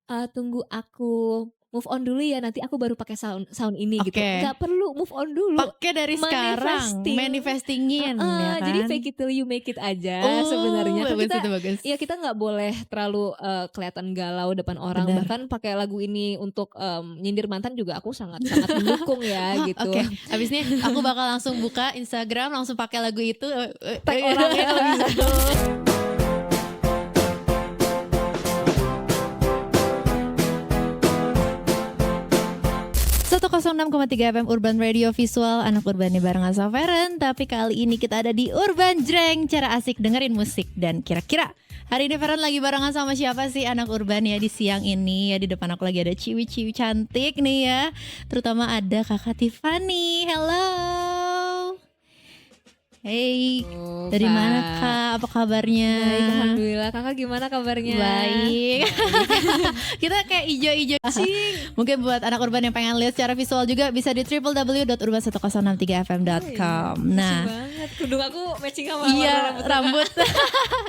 Tunggu aku move on dulu ya, nanti aku baru pakai sound sound ini gitu. Oke. Nggak perlu move on dulu, Pakai dari sekarang, manifesting manifesting-in ya jadi kan? fake it till you make it aja Oh, sebenarnya. Kan bagus kita itu bagus. ya kita nggak boleh terlalu, kelihatan galau depan orang, Bener. bahkan pakai lagu ini untuk, nyindir mantan juga aku sangat sangat mendukung ya Wah, gitu. oke. Habis ini aku bakal langsung buka Instagram, langsung pakai lagu itu, Tag orangnya kalau bisa. betul. 106,3 FM Urban Radio Visual, anak urban nih bareng Asa Feren. Tapi kali ini kita ada di Urban Jreng, cara asik dengerin musik. Dan kira-kira hari ini Feren lagi barengan sama siapa sih anak urban ya di siang ini ya. Di depan aku lagi ada ciwi-ciwi cantik nih ya. Terutama ada Kakak Tiffany. Hello. Hey, Oh, dari mana Kak. Kak? Apa kabarnya? Baik, alhamdulillah. Kakak gimana kabarnya? Baik. Kita kayak ijo-ijo cing. Mungkin buat anak urban yang pengen lihat secara visual juga bisa di www.urban1063fm.com. Nah, banget. Kudung aku matching sama iya warna rambut.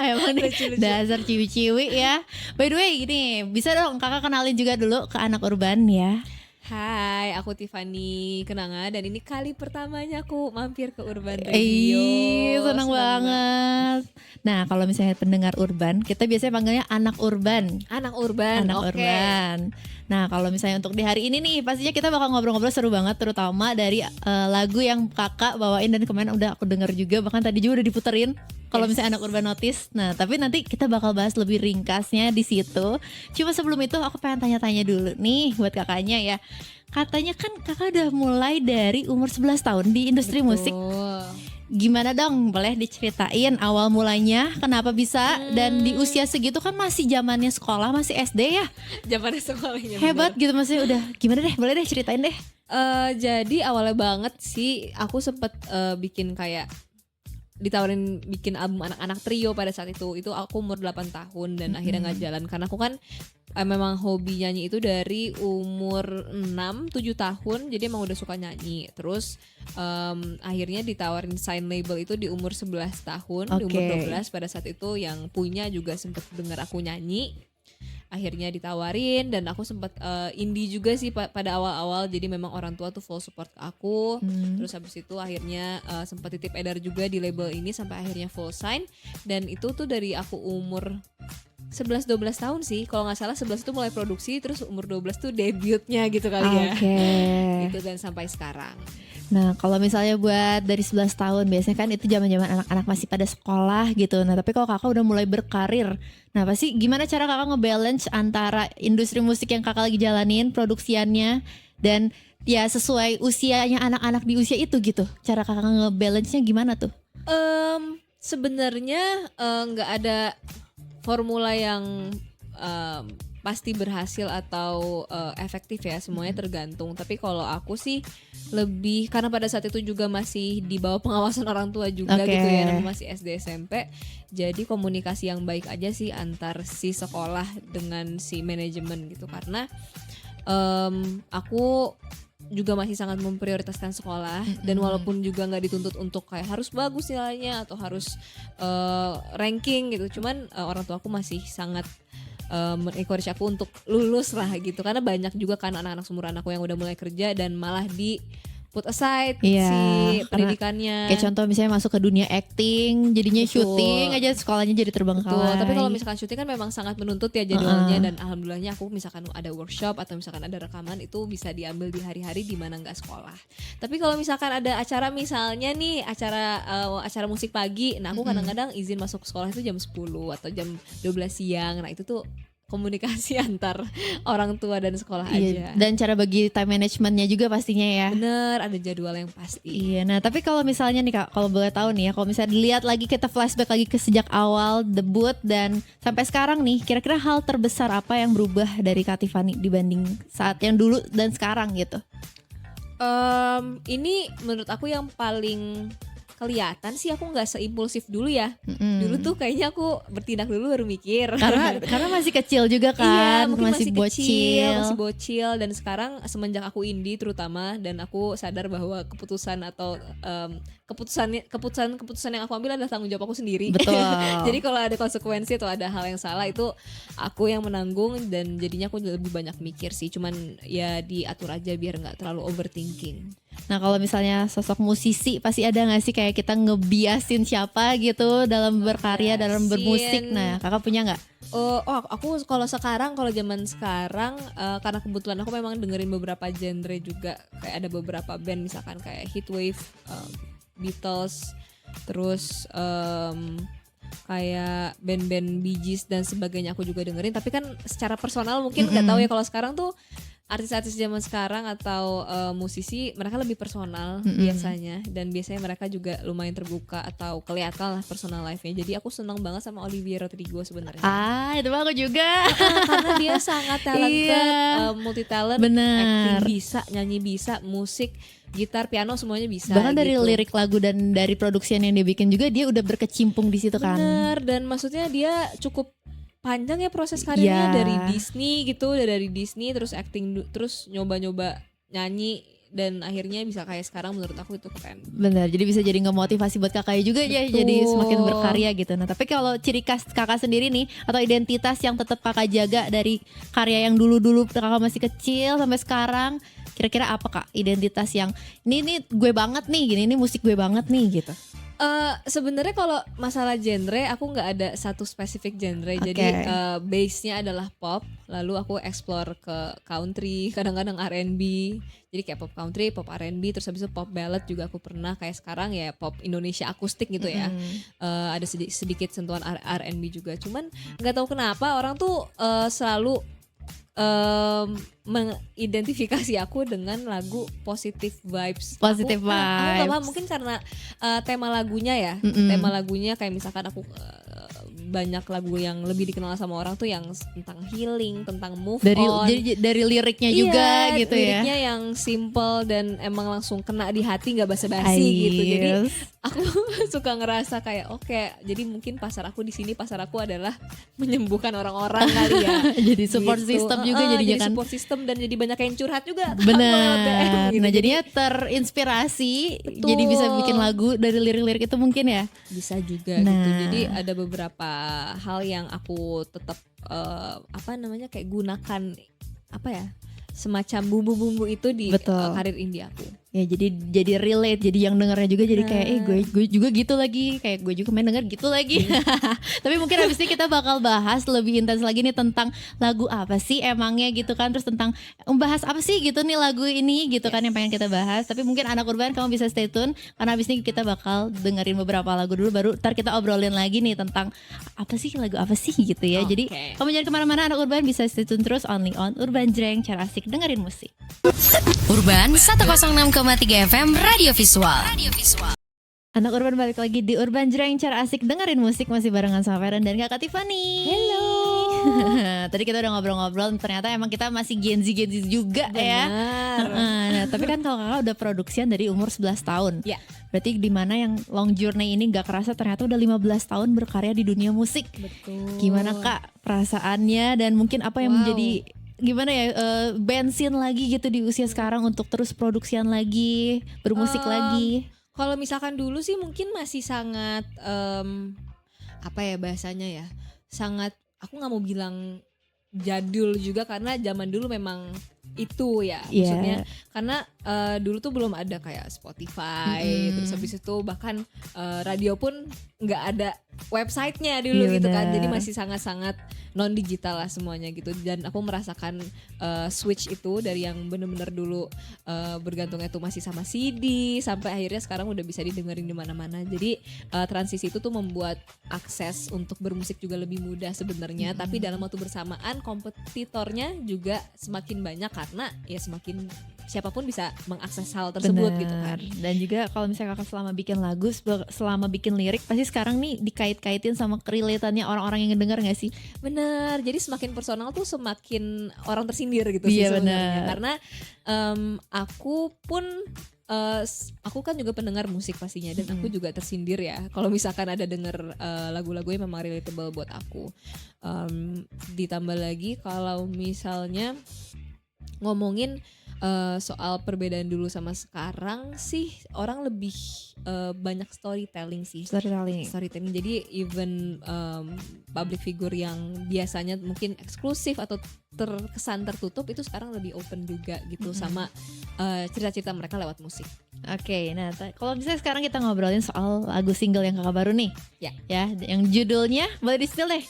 Emang nih Lucu-lucu. dasar ciwi-ciwi ya. By the way gini, bisa dong kakak kenalin juga dulu ke anak urban ya. Hai, aku Tiffany Kenanga dan ini kali pertamanya aku mampir ke Urban Radio. Seneng banget. Nah, kalau misalnya pendengar urban, kita biasanya panggilnya anak urban. Anak urban, Anak oke. urban. Nah, kalau misalnya untuk di hari ini nih, pastinya kita bakal ngobrol-ngobrol seru banget, terutama dari lagu yang kakak bawain dan kemarin udah aku denger juga, bahkan tadi juga udah diputerin. Kalau Yes. misalnya anak urban notice, nah tapi nanti kita bakal bahas lebih ringkasnya di situ. Cuma sebelum itu aku pengen tanya-tanya dulu nih buat kakaknya ya. Katanya kan kakak udah mulai dari umur 11 tahun di industri musik. Betul. Gimana dong? Boleh diceritain awal mulanya kenapa bisa dan di usia segitu kan masih zamannya sekolah, masih SD ya. Zamannya sekolahnya. Hebat gitu maksudnya udah gimana deh, boleh deh ceritain deh. Jadi awalnya banget sih aku sempet bikin kayak ditawarin bikin album anak-anak trio pada saat itu aku umur 8 tahun dan akhirnya nggak jalan karena aku kan memang hobi nyanyi itu dari umur 6-7 tahun, jadi emang udah suka nyanyi. Terus akhirnya ditawarin sign label itu di umur 11 tahun, di umur Oke. 12 pada saat itu yang punya juga sempet denger aku nyanyi. Akhirnya ditawarin dan aku sempat indie juga sih pada awal-awal, jadi memang orang tua tuh full support ke aku. Terus habis itu akhirnya sempat titip edar juga di label ini sampai akhirnya full sign, dan itu tuh dari aku umur 11-12 tahun sih kalau nggak salah. 11 itu mulai produksi, terus umur 12 tuh debutnya gitu kali ya. Oke. Itu dan sampai sekarang. Nah, kalau misalnya buat dari 11 tahun biasanya kan itu zaman-zaman anak-anak masih pada sekolah gitu. Nah, tapi kalau kakak udah mulai berkarir, nah pasti gimana cara kakak ngebalance antara industri musik yang kakak lagi jalanin, produksiannya, dan ya sesuai usianya anak-anak di usia itu gitu. Cara kakak ngebalance-nya gimana tuh? Sebenarnya nggak ada formula yang pasti berhasil atau efektif ya, semuanya tergantung. Tapi kalau aku sih lebih karena pada saat itu juga masih di bawah pengawasan orang tua juga Oke. gitu ya, namanya masih SD SMP. Jadi komunikasi yang baik aja sih antar si sekolah dengan si manajemen gitu, karena aku juga masih sangat memprioritaskan sekolah. Dan walaupun juga nggak dituntut untuk kayak harus bagus nilainya atau harus ranking gitu, cuman orang tua aku masih sangat encourage aku untuk lulus lah gitu, karena banyak juga kan anak-anak seumuran aku yang udah mulai kerja dan malah di put aside Iya, si karena pendidikannya. Kayak contoh misalnya masuk ke dunia acting, jadinya Betul. syuting aja sekolahnya jadi terbengkalai. Betul, tapi kalau misalkan syuting kan memang sangat menuntut ya jadwalnya. Dan alhamdulillahnya aku misalkan ada workshop atau misalkan ada rekaman itu bisa diambil di hari-hari di mana nggak sekolah. Tapi kalau misalkan ada acara, misalnya nih acara musik pagi, nah aku kadang-kadang izin masuk sekolah itu jam 10 atau jam 12 siang. Nah itu tuh komunikasi antar orang tua dan sekolah Iya, aja. dan cara bagi time managementnya juga pastinya ya. Bener, ada jadwal yang pasti. Iya, nah tapi kalau misalnya nih Kak, kalau boleh tahu nih ya, kalau misalnya dilihat lagi kita flashback lagi ke sejak awal debut dan sampai sekarang nih, kira-kira hal terbesar apa yang berubah dari Kak Tiffany dibanding saat yang dulu dan sekarang gitu? Ini menurut aku yang paling kelihatan sih aku nggak seimpulsif dulu ya. Dulu tuh kayaknya aku bertindak dulu baru mikir. Karena masih kecil juga Iya, kan, mungkin masih kecil, bocil. masih bocil. Dan sekarang semenjak aku indie terutama, dan aku sadar bahwa keputusan atau keputusan yang aku ambil adalah tanggung jawab aku sendiri. Betul. Jadi kalau ada konsekuensi atau ada hal yang salah itu aku yang menanggung, dan jadinya aku lebih banyak mikir sih. Cuman ya diatur aja biar nggak terlalu overthinking. Nah kalau misalnya sosok musisi pasti ada gak sih kayak kita ngebiasin siapa gitu dalam berkarya, dalam bermusik. Nah kakak punya gak? Aku kalau zaman sekarang karena kebetulan aku memang dengerin beberapa genre juga, kayak ada beberapa band misalkan kayak Heatwave, Beatles, terus kayak band-band Bee Gees dan sebagainya aku juga dengerin. Tapi kan secara personal mungkin nggak tahu ya, kalau sekarang tuh artis-artis zaman sekarang atau musisi mereka lebih personal biasanya, dan biasanya mereka juga lumayan terbuka atau kelihatan lah personal life-nya. Jadi aku senang banget sama Olivia Rodrigo sebenarnya. Itu aku juga. Karena dia sangat talented, multi talent, acting bisa, nyanyi bisa, musik, gitar, piano semuanya bisa. Bahkan dari gitu. lirik lagu dan dari produksian yang dia bikin juga dia udah berkecimpung di situ kan. Bener, dan maksudnya dia cukup panjang ya proses karirnya, dari Disney gitu, dari Disney terus acting, terus nyoba-nyoba nyanyi, dan akhirnya bisa kayak sekarang. Menurut aku itu keren. Benar, jadi bisa jadi ngemotivasi buat kakak juga ya, jadi semakin berkarya gitu. Nah tapi kalau ciri khas kakak sendiri nih, atau identitas yang tetap kakak jaga dari karya yang dulu-dulu kakak masih kecil sampai sekarang, kira-kira apa kak identitas yang ini gue banget nih, gini, ini musik gue banget nih gitu? Sebenarnya kalau masalah genre aku nggak ada satu spesifik genre. Jadi base-nya adalah pop, lalu aku explore ke country, kadang-kadang R&B. Jadi kayak pop country, pop R&B, terus habis itu pop ballad juga aku pernah. Kayak sekarang ya pop Indonesia akustik gitu ya. Ada sedikit sentuhan R&B juga. Cuman nggak tahu kenapa orang tuh selalu mengidentifikasi aku dengan lagu positive vibes. Aku gak paham, mungkin karena tema lagunya ya. Tema lagunya kayak misalkan aku banyak lagu yang lebih dikenal sama orang tuh yang tentang healing, tentang move on. Dari liriknya juga gitu ya. Liriknya yang simple dan emang langsung kena di hati, nggak basa-basi gitu. Jadi aku suka ngerasa kayak oke, jadi mungkin pasar aku di sini, pasar aku adalah menyembuhkan orang-orang kali ya. Jadi support system juga jadinya kan. Support system, dan jadi banyak yang curhat juga. Benar. Gitu. Nah jadinya terinspirasi. Betul. Jadi bisa bikin lagu dari lirik-lirik itu mungkin ya. Bisa juga gitu. Jadi ada beberapa hal yang aku tetap kayak gunakan semacam bumbu-bumbu itu di karir indie aku. Ya jadi relate, jadi yang dengarnya juga jadi kayak gue juga gitu lagi, kayak gue juga main denger gitu lagi. Tapi mungkin abis ini kita bakal bahas lebih intens lagi nih tentang lagu apa sih emangnya gitu kan, terus tentang membahas apa sih gitu nih lagu ini gitu kan yang pengen kita bahas. Tapi mungkin anak urban kamu bisa stay tune, karena abis ini kita bakal dengerin beberapa lagu dulu, baru ntar kita obrolin lagi nih tentang apa sih lagu apa sih gitu ya. Jadi kamu jangan kemana-mana anak urban, bisa stay tune terus only on Urban Jreng, cara asik dengerin musik. Urban 106,3 FM Radio Visual. Anak Urban balik lagi di Urban Jreng, cara asik dengerin musik, masih barengan sama Feren dan Kakak Tiffany. Hello. Tadi kita udah ngobrol-ngobrol, ternyata emang kita masih Gen Z juga. Benar. Ya. Nah, tapi kan kalau kakak udah produksian dari umur 11 tahun. Ya. Berarti di mana yang long journey ini gak kerasa ternyata udah 15 tahun berkarya di dunia musik. Betul. Gimana kak perasaannya, dan mungkin apa yang menjadi gimana ya bensin lagi gitu di usia sekarang untuk terus produksian lagi, bermusik lagi? Kalau misalkan dulu sih mungkin masih sangat bahasanya ya, sangat, aku nggak mau bilang jadul juga, karena zaman dulu memang itu ya, maksudnya karena dulu tuh belum ada kayak Spotify, terus habis itu bahkan radio pun nggak ada websitenya dulu gitu kan, jadi masih sangat-sangat non digital lah semuanya gitu. Dan aku merasakan switch itu dari yang bener-bener dulu bergantungnya tuh masih sama CD, sampai akhirnya sekarang udah bisa didengerin di mana-mana. Jadi transisi itu tuh membuat akses untuk bermusik juga lebih mudah sebenarnya, tapi dalam waktu bersamaan kompetitornya juga semakin banyak, karena ya semakin siapapun bisa mengakses hal tersebut gitu kan. Dan juga kalau misalnya kakak selama bikin lagu, selama bikin lirik, pasti sekarang nih dikait-kaitin sama relatannya orang-orang yang ngedenger gak sih? Bener, jadi semakin personal tuh semakin orang tersindir gitu sih Iya, sebenarnya. bener. Karena aku pun aku kan juga pendengar musik pastinya, dan aku juga tersindir ya kalau misalkan ada denger lagu-lagu yang memang relatable buat aku. Ditambah lagi kalau misalnya ngomongin soal perbedaan dulu sama sekarang sih, orang lebih banyak storytelling sih. Storytelling. Jadi even public figure yang biasanya mungkin eksklusif atau terkesan tertutup, itu sekarang lebih open juga gitu sama cerita-cerita mereka lewat musik. Oke, nah kalau misalnya sekarang kita ngobrolin soal lagu single yang kakak baru nih, ya, yang judulnya boleh di-spill deh,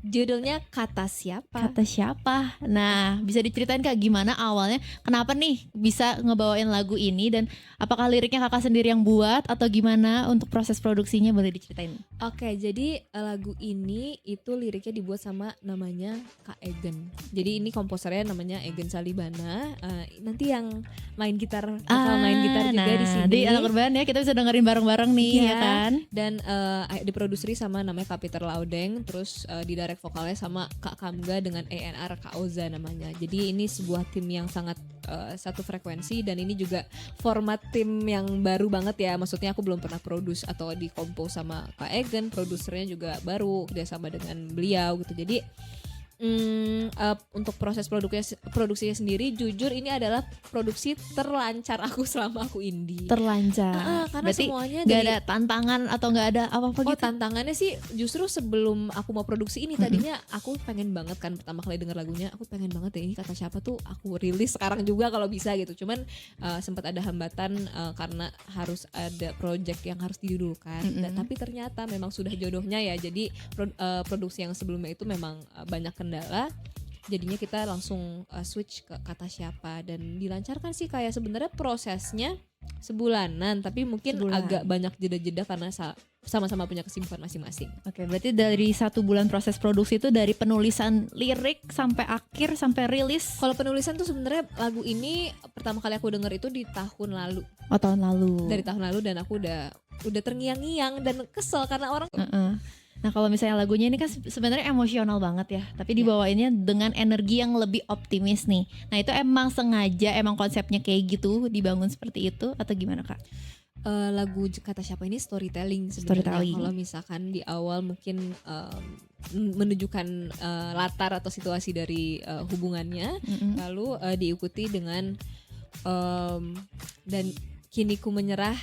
Judulnya Kata Siapa. Kata Siapa. Nah, bisa diceritain Kak gimana awalnya, kenapa nih bisa ngebawain lagu ini, dan apakah liriknya kakak sendiri yang buat atau gimana untuk proses produksinya, boleh diceritain? Oke, jadi lagu ini itu liriknya dibuat sama namanya Kak Egen. Jadi ini komposernya namanya Egen Salibana. Nanti yang main gitar bakal main gitar juga di sini. Di Anak Urban ya, kita bisa dengerin bareng-bareng nih ya kan. Dan diproduseri sama namanya Kak Peter Laudeng, terus didirect vokalnya sama Kak Kamga dengan A&R Kak Oza namanya. Jadi ini sebuah tim yang sangat satu frekuensi, dan ini juga format tim yang baru banget ya. Maksudnya aku belum pernah produce atau di-compose sama Kak Egen, produsernya juga baru kerjasama dengan beliau gitu. Jadi untuk proses produksinya sendiri, jujur ini adalah produksi terlancar aku selama aku indie. Terlancar. Karena berarti semuanya gak ada tantangan atau gak ada apa-apa gitu? Tantangannya sih justru sebelum aku mau produksi ini, tadinya aku pengen banget kan, pertama kali denger lagunya aku pengen banget ya ini Kata Siapa tuh aku rilis sekarang juga kalau bisa gitu. Cuman sempat ada hambatan karena harus ada project yang harus didulukan. Tapi ternyata memang sudah jodohnya ya. Jadi produksi yang sebelumnya itu memang banyak kendala, jadinya kita langsung switch ke Kata Siapa, dan dilancarkan sih. Kayak sebenarnya prosesnya sebulanan, tapi mungkin agak banyak jeda-jeda karena sama-sama punya kesibukan masing-masing. Oke, berarti dari 1 bulan proses produksi itu dari penulisan lirik sampai akhir sampai rilis. Kalau penulisan tuh sebenarnya lagu ini pertama kali aku denger itu di tahun lalu. Oh, tahun lalu. Dari tahun lalu, dan aku udah terngiang-ngiang dan kesel karena orang Nah, kalau misalnya lagunya ini kan sebenarnya emosional banget ya, tapi dibawainnya dengan energi yang lebih optimis nih. Nah, itu emang sengaja, emang konsepnya kayak gitu, dibangun seperti itu atau gimana Kak? Lagu Kata Siapa ini storytelling sebenarnya. Kalau misalkan di awal mungkin menunjukkan latar atau situasi dari hubungannya, lalu diikuti dengan dan kini ku menyerah,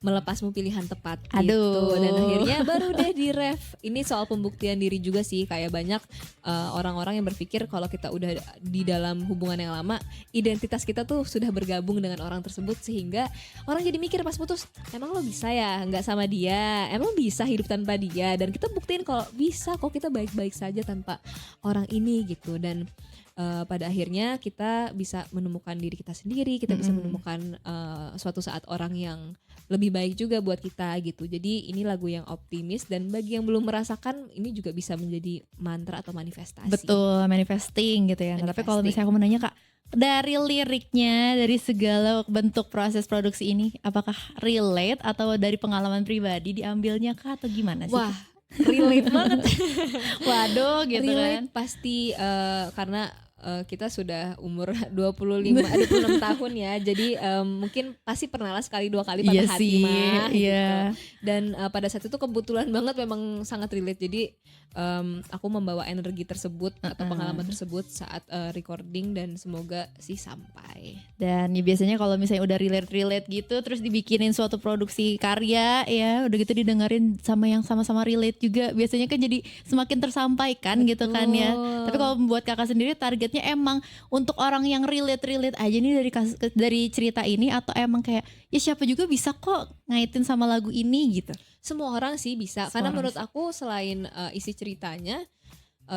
melepasmu pilihan tepat gitu. Dan akhirnya baru deh di ref. Ini soal pembuktian diri juga sih. Kayak banyak orang-orang yang berpikir kalau kita udah di dalam hubungan yang lama, identitas kita tuh sudah bergabung dengan orang tersebut, sehingga orang jadi mikir pas putus, emang lo bisa ya nggak sama dia, emang bisa hidup tanpa dia. Dan kita buktiin kalau bisa kok, kita baik-baik saja tanpa orang ini gitu. Dan pada akhirnya kita bisa menemukan diri kita sendiri, kita bisa menemukan suatu saat orang yang lebih baik juga buat kita gitu. Jadi ini lagu yang optimis, dan bagi yang belum merasakan, ini juga bisa menjadi mantra atau manifestasi. Betul, manifesting gitu ya. Nah, tapi kalau misalnya aku menanya Kak, dari liriknya, dari segala bentuk proses produksi ini, apakah relate atau dari pengalaman pribadi diambilnya Kak, atau gimana sih? Wah, relate banget. Waduh gitu relate kan. Pasti karena kita sudah umur 26 tahun ya. Jadi mungkin pasti pernah lah sekali 2 kali patah hati mah gitu. Dan pada saat itu kebetulan banget memang sangat relate. Jadi aku membawa energi tersebut atau pengalaman tersebut saat recording, dan semoga sih sampai. Dan ya biasanya kalau misalnya udah relate gitu, terus dibikinin suatu produksi karya ya, udah gitu didengerin sama yang sama-sama relate juga, biasanya kan jadi semakin tersampaikan. Betul. Gitu kan ya. Tapi kalau buat kakak sendiri, targetnya emang untuk orang yang relate aja nih dari cerita ini, atau emang kayak ya siapa juga bisa kok ngaitin sama lagu ini gitu? Semua orang sih bisa. Karena menurut aku selain isi ceritanya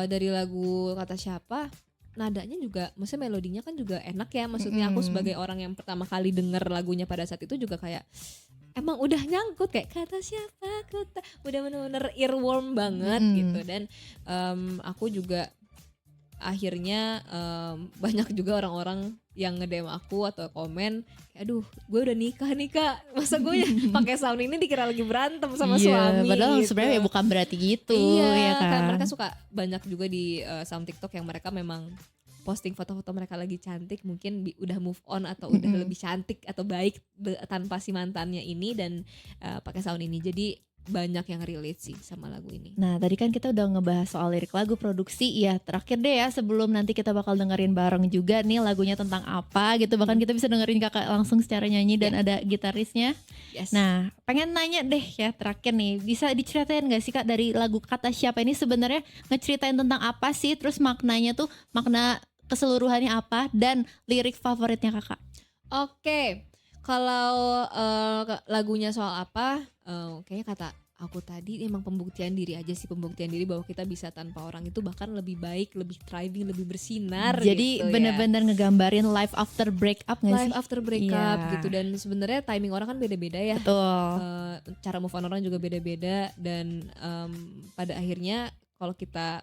dari lagu Kata Siapa, nadanya juga, maksudnya melodinya kan juga enak ya. Maksudnya aku sebagai orang yang pertama kali denger lagunya pada saat itu juga kayak emang udah nyangkut, kayak Kata Siapa, udah bener-bener earworm banget gitu. Dan aku juga akhirnya banyak juga orang-orang yang nge-DM aku atau komen, aduh gue udah nikah nih kak, masa gue ya pakai sound ini dikira lagi berantem sama suami. Padahal gitu. sebenarnya bukan berarti gitu. Iya, ya kan mereka suka banyak juga di sound TikTok yang mereka memang posting foto-foto mereka lagi cantik, mungkin udah move on atau udah lebih cantik atau baik tanpa si mantannya ini dan pakai sound ini. Jadi banyak yang relate sih sama lagu ini. Nah tadi kan kita udah ngebahas soal lirik lagu, produksi. Ya terakhir deh ya, sebelum nanti kita bakal dengerin bareng juga nih lagunya tentang apa gitu. Bahkan kita bisa dengerin kakak langsung secara nyanyi dan ada gitarisnya. Yes. Nah pengen nanya deh ya terakhir nih, bisa diceritain gak sih kak dari lagu Kata Siapa ini sebenarnya ngeceritain tentang apa sih? Terus maknanya tuh, makna keseluruhannya apa, dan lirik favoritnya kakak? Oke, kalau lagunya soal apa, kayaknya kata aku tadi emang pembuktian diri aja sih, pembuktian diri bahwa kita bisa tanpa orang itu bahkan lebih baik, lebih thriving, lebih bersinar. Jadi gitu bener-bener ngegambarin life after breakup gak sih? Life after breakup Iya. gitu, dan sebenarnya timing orang kan beda-beda ya. Betul. Cara move on orang juga beda-beda, dan pada akhirnya kalau kita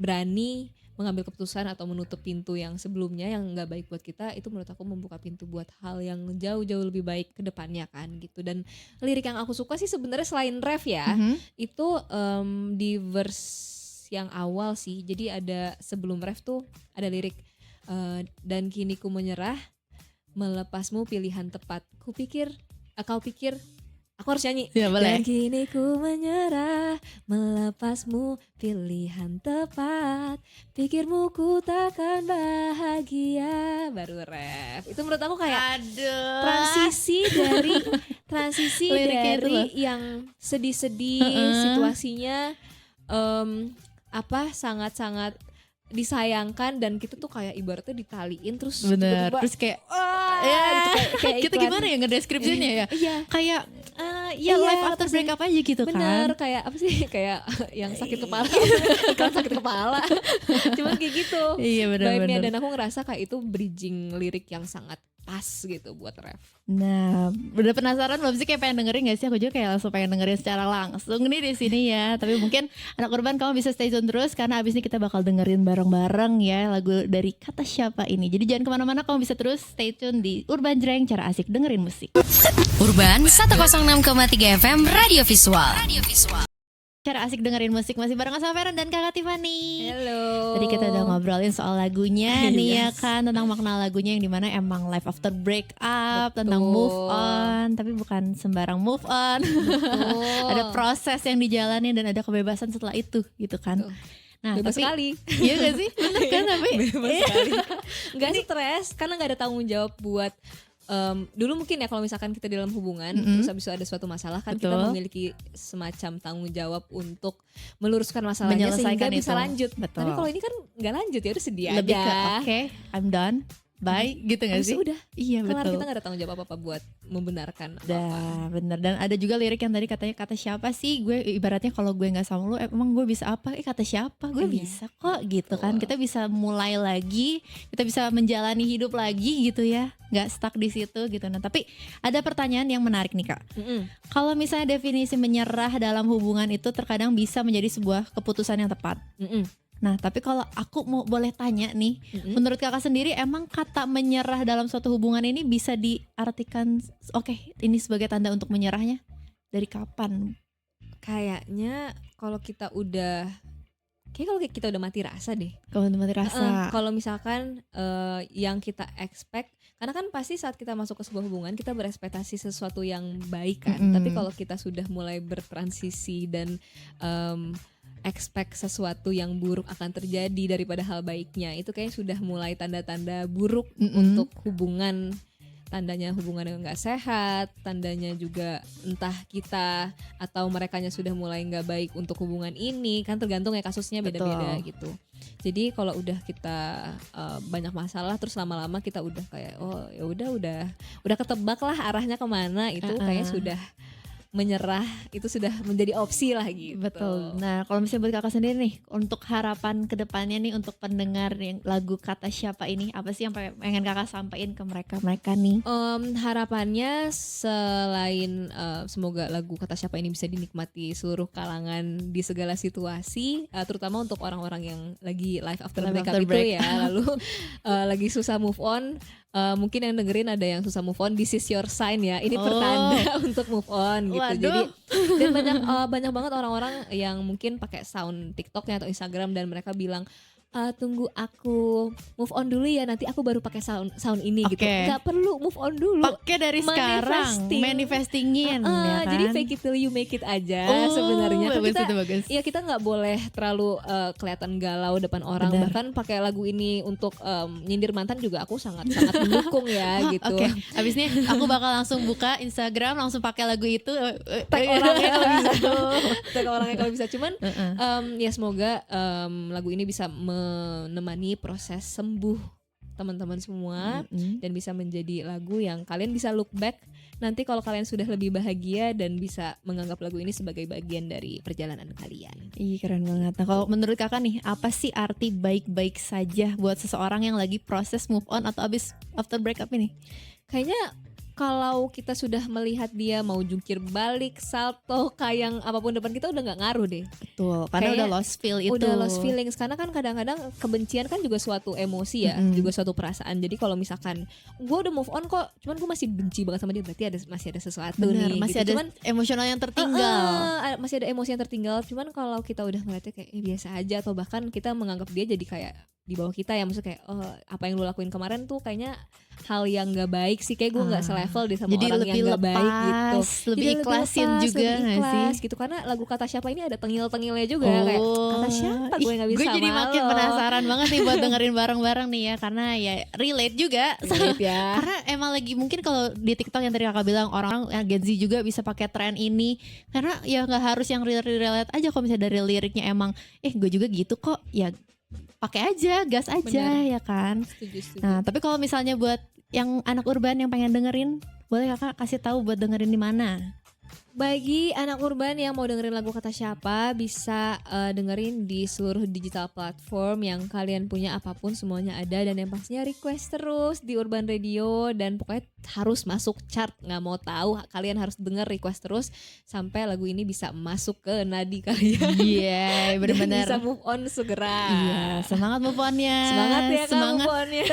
berani mengambil keputusan atau menutup pintu yang sebelumnya yang nggak baik buat kita, itu menurut aku membuka pintu buat hal yang jauh-jauh lebih baik ke depannya kan gitu. Dan lirik yang aku suka sih sebenarnya selain ref ya, itu di verse yang awal sih. Jadi ada sebelum ref tuh ada lirik dan kini ku menyerah, melepasmu pilihan tepat. Kau pikir aku harus nyanyi. Ya, boleh. Dan kini ku menyerah, melepasmu pilihan tepat. Pikirmu ku takkan bahagia. Baru ref. Itu menurut aku kayak transisi Liriknya itu loh. dari yang sedih-sedih situasinya sangat-sangat disayangkan, dan kita tuh kayak ibaratnya ditaliin terus Bener, tiba-tiba, terus kayak ya gitu, kayak kita iklan. gimana ya ngedeskripsinya ya? Iya. Kayak Iya, life after pasti. breakup aja gitu Bener, kan. kayak apa sih, kayak yang sakit kepala, iklan sakit kepala, cuman kayak gitu Iya vibe-nya, benar-benar. dan aku ngerasa kayak itu bridging lirik yang sangat pas gitu buat ref. Nah, udah penasaran belum sih, kayak pengen dengerin gak sih? Aku juga kayak langsung pengen dengerin secara langsung nih di sini ya. Tapi mungkin anak urban kamu bisa stay tune terus, karena abis ini kita bakal dengerin bareng-bareng ya lagu dari Kata Siapa ini. Jadi jangan kemana-mana, kamu bisa terus stay tune di Urban Jreng, cara asik dengerin musik. Urban 106,3 FM Radio Visual. Cara asik dengerin musik masih bareng sama Feren dan Kakak Tiffany. Hello. Tadi kita udah ngobrolin soal lagunya nih ya Yes. kan, tentang makna lagunya yang dimana emang life after breakup, tentang Betul. move on, tapi bukan sembarang move on. Ada proses yang dijalani dan ada kebebasan setelah itu gitu kan. Betul. Nah, Bebas tapi sekali. iya gak sih? Bener kan, tapi Bebas sekali. Nggak stres karena nggak ada tanggung jawab buat dulu mungkin ya kalau misalkan kita di dalam hubungan terus habis itu ada suatu masalah kan, kita Betul. memiliki semacam tanggung jawab untuk meluruskan masalahnya sehingga Menyelesaikan bisa itu. lanjut. Betul. Tapi kalau ini kan nggak lanjut, ya udah sedih lebih aja. ke oke, I'm done, bye gitu gak Habis sih? itu udah Iya kelar, betul. kita nggak ada tanggung jawab apa-apa buat membenarkan apa-apa. Dah bener. Dan ada juga lirik yang tadi katanya kata siapa sih, gue ibaratnya kalau gue nggak sama lu emang gue bisa apa, kata siapa gue Iya. bisa kok gitu kan. Kita bisa mulai lagi, kita bisa menjalani hidup lagi gitu ya, nggak stuck di situ gitu. Nah tapi ada pertanyaan yang menarik nih kak, kalau misalnya definisi menyerah dalam hubungan itu terkadang bisa menjadi sebuah keputusan yang tepat. Nah tapi kalau aku mau boleh tanya nih, menurut kakak sendiri emang kata menyerah dalam suatu hubungan ini bisa diartikan oke, ini sebagai tanda untuk menyerahnya dari kapan? Kayaknya kalau kita udah mati rasa deh. Kalau mati rasa. Kalau misalkan yang kita expect, karena kan pasti saat kita masuk ke sebuah hubungan kita berekspektasi sesuatu yang baik kan. Tapi kalau kita sudah mulai bertransisi dan expect sesuatu yang buruk akan terjadi daripada hal baiknya, itu kayaknya sudah mulai tanda-tanda buruk untuk hubungan. Tandanya hubungan yang nggak sehat, tandanya juga entah kita atau merekanya sudah mulai nggak baik untuk hubungan ini, kan tergantung ya, kasusnya beda-beda gitu. Jadi kalau udah kita banyak masalah terus lama-lama kita udah kayak oh ya udah ketebak lah arahnya kemana, itu kayaknya sudah menyerah itu sudah menjadi opsi lah gitu. Betul. Nah, kalau misalnya buat kakak sendiri nih, untuk harapan kedepannya nih untuk pendengar yang lagu Kata Siapa ini, apa sih yang pengen kakak sampaikan ke mereka nih? Harapannya selain semoga lagu Kata Siapa ini bisa dinikmati seluruh kalangan di segala situasi, terutama untuk orang-orang yang lagi life after breakup itu ya, lalu lagi susah move on. Mungkin yang dengerin ada yang susah move on, this is your sign ya. Ini pertanda untuk move on gitu. Waduh. Jadi dan banyak banget orang-orang yang mungkin pakai sound TikToknya atau Instagram dan mereka bilang tunggu aku move on dulu ya, nanti aku baru pakai sound ini gitu. Gak perlu move on dulu. Pakai dari sekarang, manifestingin ya kan? Jadi fake it till you make it aja sebenarnya. Bagus. Iya, kita nggak boleh terlalu kelihatan galau depan orang. Bener. Bahkan pakai lagu ini untuk nyindir mantan juga aku sangat mendukung ya gitu. Oke. Abis ini aku bakal langsung buka Instagram, langsung pakai lagu itu. Tag orangnya kalau bisa. Tag orangnya kalau bisa. Cuman ya semoga lagu ini bisa menemani proses sembuh teman-teman semua dan bisa menjadi lagu yang kalian bisa look back nanti kalau kalian sudah lebih bahagia dan bisa menganggap lagu ini sebagai bagian dari perjalanan kalian. Ih, keren banget. Nah, kalau menurut kakak nih, apa sih arti baik-baik saja buat seseorang yang lagi proses move on atau abis after breakup ini? Kayaknya kalau kita sudah melihat dia mau jungkir balik, salto, kayang apapun depan kita udah gak ngaruh deh. Betul, karena udah lost feel itu. Udah lost feelings, karena kan kadang-kadang kebencian kan juga suatu emosi ya, juga suatu perasaan. Jadi kalau misalkan gue udah move on kok, cuman gue masih benci banget sama dia, berarti masih ada sesuatu. Bener, nih. Masih gitu. ada Cuman emosional yang tertinggal. Masih ada emosi yang tertinggal. Cuman kalau kita udah ngeliatnya kayak biasa aja, atau bahkan kita menganggap dia jadi kayak di bawah kita ya, maksudnya kayak apa yang lu lakuin kemarin tuh kayaknya hal yang gak baik sih, kayak gue gak selevel deh sama jadi orang yang gak baik gitu. Lebih ikhlasin juga lebih ikhlas gak sih? gitu, karena lagu Kata Siapa ini ada tengil-tengilnya juga kayak kata siapa gue gak bisa. Gue jadi malu. makin penasaran banget nih buat dengerin bareng-bareng nih ya, karena ya relate juga. Relate ya. Karena emang lagi mungkin kalau di TikTok yang tadi kakak bilang orang Gen Z juga bisa pakai tren ini, karena ya nggak harus yang relate aja. Kalau misalnya dari liriknya emang gue juga gitu kok, ya pakai aja, gas aja. Bener. Ya kan. Setuju. Nah, tapi kalau misalnya buat yang anak urban yang pengen dengerin, boleh kakak kasih tahu buat dengerin di mana? Bagi anak urban yang mau dengerin lagu Kata Siapa, bisa dengerin di seluruh digital platform yang kalian punya, apapun semuanya ada. Dan yang pastinya request terus di Urban Radio, dan pokoknya harus masuk chart. Gak mau tahu, kalian harus denger, request terus sampai lagu ini bisa masuk ke nadi kalian. Iya, benar-benar bisa move on segera. Iya, semangat move on-nya. Semangat ya kamu move on-nya.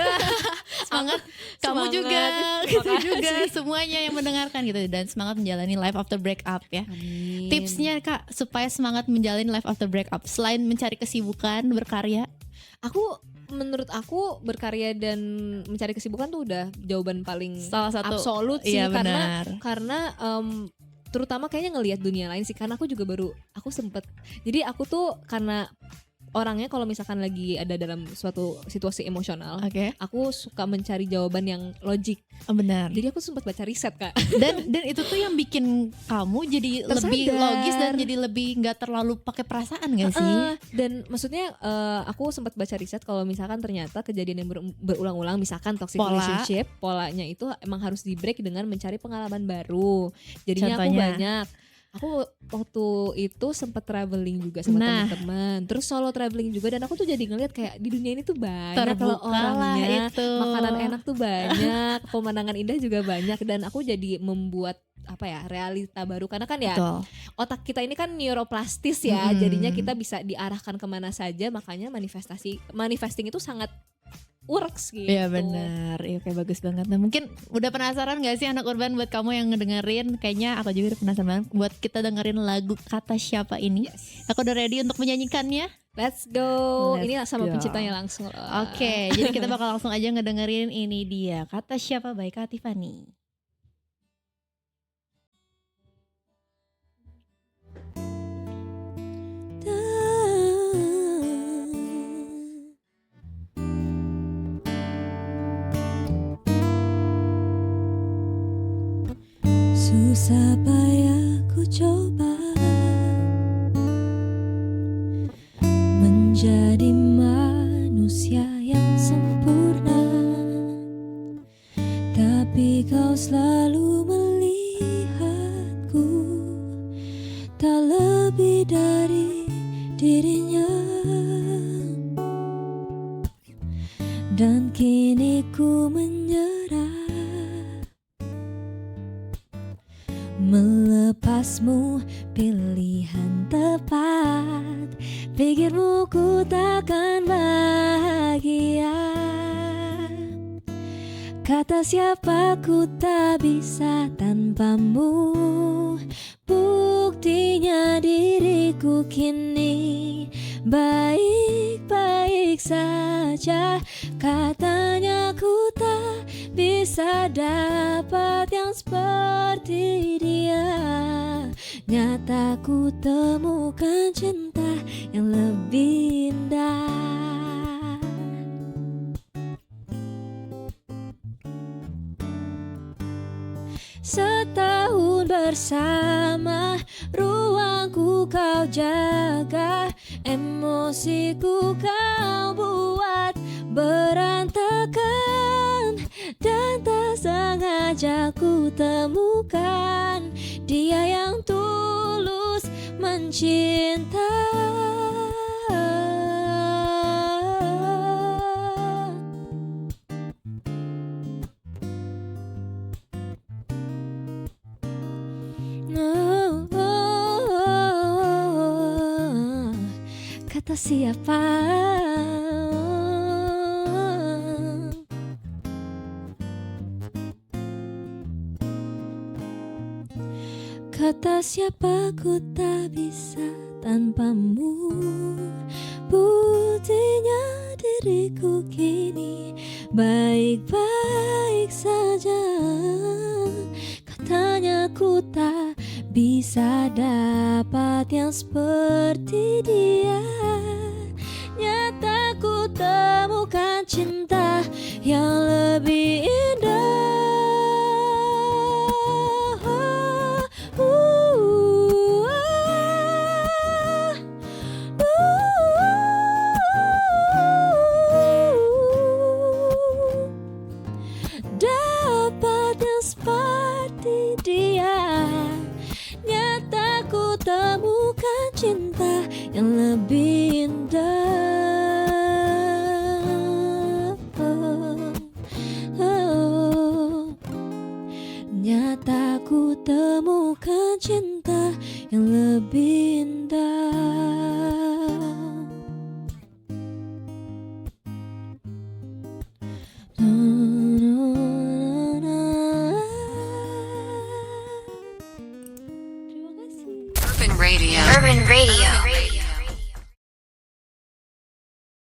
Semangat kamu juga, kita juga semuanya yang mendengarkan gitu, dan semangat menjalani life after breakup ya. Amin. Tipsnya Kak supaya semangat menjalani life after breakup selain mencari kesibukan berkarya? Menurut aku berkarya dan mencari kesibukan tuh udah jawaban paling Salah satu absolut sih. Iya, karena terutama kayaknya ngelihat dunia lain sih, karena aku sempet jadi aku tuh karena orangnya kalau misalkan lagi ada dalam suatu situasi emosional, aku suka mencari jawaban yang logik. Benar. Jadi aku sempat baca riset Kak. Dan itu tuh yang bikin kamu jadi lebih logis dan jadi lebih nggak terlalu pakai perasaan nggak sih? Dan maksudnya aku sempat baca riset kalau misalkan ternyata kejadian yang berulang-ulang, misalkan toxic relationship, polanya itu emang harus di break dengan mencari pengalaman baru. Jadinya Contohnya? Aku waktu itu sempat traveling juga sama teman-teman, terus solo traveling juga, dan aku tuh jadi ngeliat kayak di dunia ini tuh banyak kalau orangnya, makanan enak tuh banyak, pemandangan indah juga banyak, dan aku jadi membuat realita baru, karena kan ya otak kita ini kan neuroplastis ya, jadinya kita bisa diarahkan kemana saja, makanya manifesting itu sangat works gitu. Iya benar, iya kayak bagus banget. Nah mungkin udah penasaran gak sih anak urban, buat kamu yang ngedengerin, kayaknya aku juga udah penasaran banget buat kita dengerin lagu Kata Siapa ini. Aku udah ready untuk menyanyikannya. Let's go. Ini sama penciptanya langsung. Oke, jadi kita bakal langsung aja ngedengerin ini dia Kata Siapa by Kak Tiffany. Susah payah ku coba menjadi manusia yang sempurna, tapi kau selalu melihatku kini ku menyerah. Melepasmu pilihan tepat, pikirmu ku takkan bahagia. Kata siapa ku tak bisa tanpamu, buktinya diriku kini baik-baik saja. Katanya ku tak bisa dapat yang seperti dia. Nyata ku temukan cinta yang lebih indah. Setahun bersama, ruangku kau jaga, emosiku kau buat berantakan. Dan tak sengaja ku temukan dia yang tulus mencinta. Kata siapa? Kata siapa ku tak bisa tanpamu, buktinya diriku kini baik-baik saja. Katanya ku tak bisa dapat yang seperti dia. Nyata ku temukan cinta yang lebih indah. Dapat yang seperti dia. Nyata ku temukan cinta yang lebih indah. Nyata ku temukan cinta yang lebih indah. Urban Radio.